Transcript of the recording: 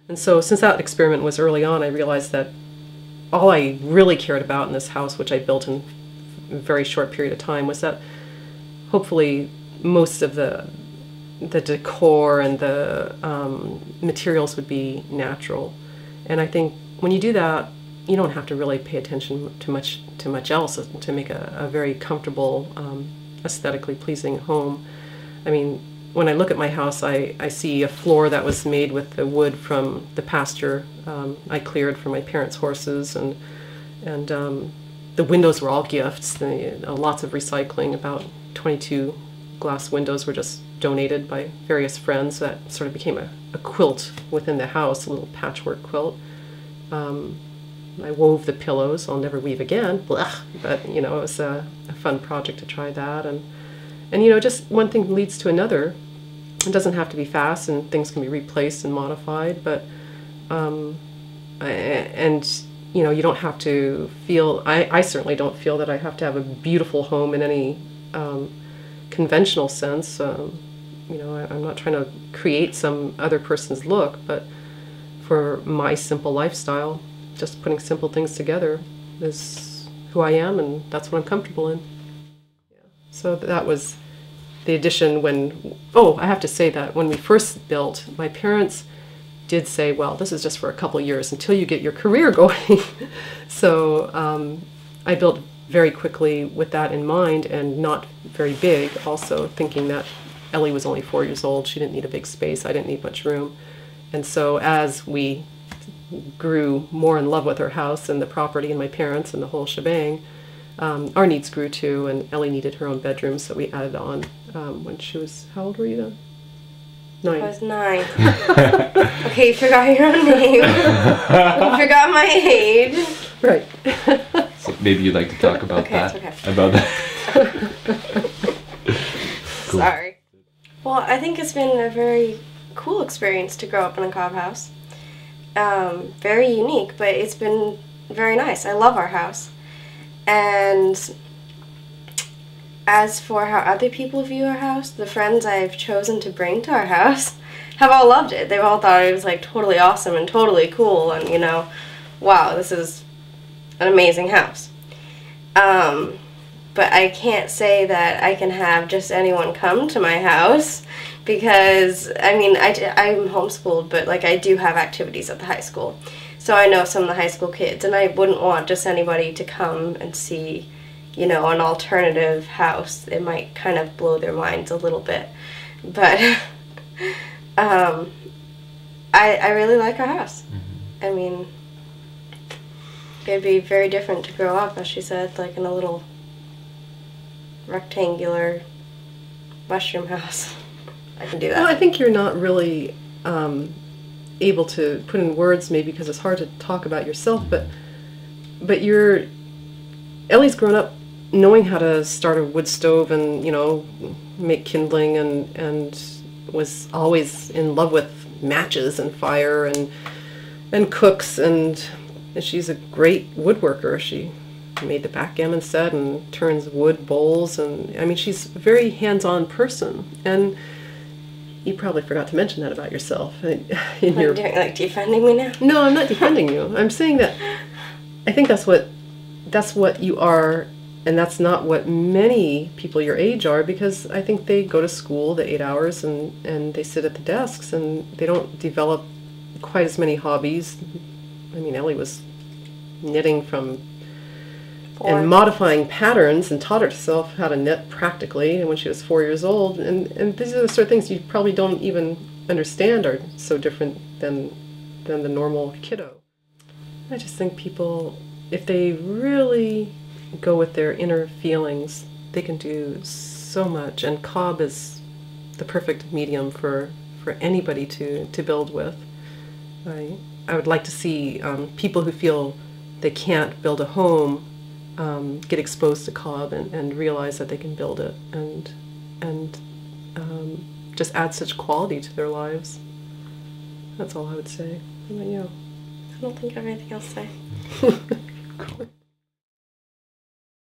And so since that experiment was early on, I realized that all I really cared about in this house, which I built in a very short period of time, was that hopefully most of the decor and the materials would be natural. And I think when you do that, you don't have to really pay attention to much else to make a very comfortable, aesthetically pleasing home. I mean, when I look at my house, I see a floor that was made with the wood from the pasture I cleared for my parents' horses, and the windows were all gifts. Lots of recycling. About 22 glass windows were just donated by various friends. That sort of became a quilt within the house, a little patchwork quilt. I wove the pillows. I'll never weave again, blah. But you know, it was a fun project to try that, and you know, just one thing leads to another. It doesn't have to be fast, and things can be replaced and modified. But and you know, you don't have to feel. I certainly don't feel that I have to have a beautiful home in any conventional sense. You know, I'm not trying to create some other person's look, but for my simple lifestyle, just putting simple things together is who I am, and that's what I'm comfortable in. Yeah. So that was the addition when, oh, I have to say that when we first built, my parents did say, well, this is just for a couple of years until you get your career going. So I built very quickly with that in mind, and not very big, also thinking that Ellie was only 4 years old. She didn't need a big space. I didn't need much room. And so as we grew more in love with our house and the property and my parents and the whole shebang, our needs grew too, and Ellie needed her own bedroom, so we added on when she was, how old were you then? 9. I was 9. Okay, you forgot your own name. You forgot my age. Right. So maybe you'd like to talk about that. Okay. About that. Cool. Sorry. Well, I think it's been a very cool experience to grow up in a Cob house. Very unique, but it's been very nice. I love our house. And as for how other people view our house, the friends I've chosen to bring to our house have all loved it. They've all thought it was like totally awesome and totally cool, and you know, wow, this is an amazing house. But I can't say that I can have just anyone come to my house, because I mean, I'm homeschooled, but like I do have activities at the high school. So I know some of the high school kids, and I wouldn't want just anybody to come and see, you know, an alternative house. It might kind of blow their minds a little bit. But I really like our house. I mean, it'd be very different to grow up, as she said, like in a little rectangular mushroom house. I can do that. Well, I think you're not really able to put in words, maybe because it's hard to talk about yourself, but Ellie's grown up knowing how to start a wood stove and, you know, make kindling, and was always in love with matches and fire and cooks, and she's a great woodworker. She made the backgammon set and turns wood bowls, and I mean, she's a very hands-on person. And you probably forgot to mention that about yourself. You're doing, like, defending me now? No, I'm not defending you. I'm saying that I think that's what you are, and that's not what many people your age are, because I think they go to school the 8 hours and they sit at the desks, and they don't develop quite as many hobbies. I mean, Ellie was knitting and modifying patterns, and taught herself how to knit practically, and when she was 4 years old, and these are the sort of things you probably don't even understand are so different than the normal kiddo. I just think people, if they really go with their inner feelings, they can do so much, and Cob is the perfect medium for anybody to build with. I would like to see people who feel they can't build a home get exposed to Cob and realize that they can build it, and just add such quality to their lives. That's all I would say. How about you? I don't think I have anything else to say. Cool.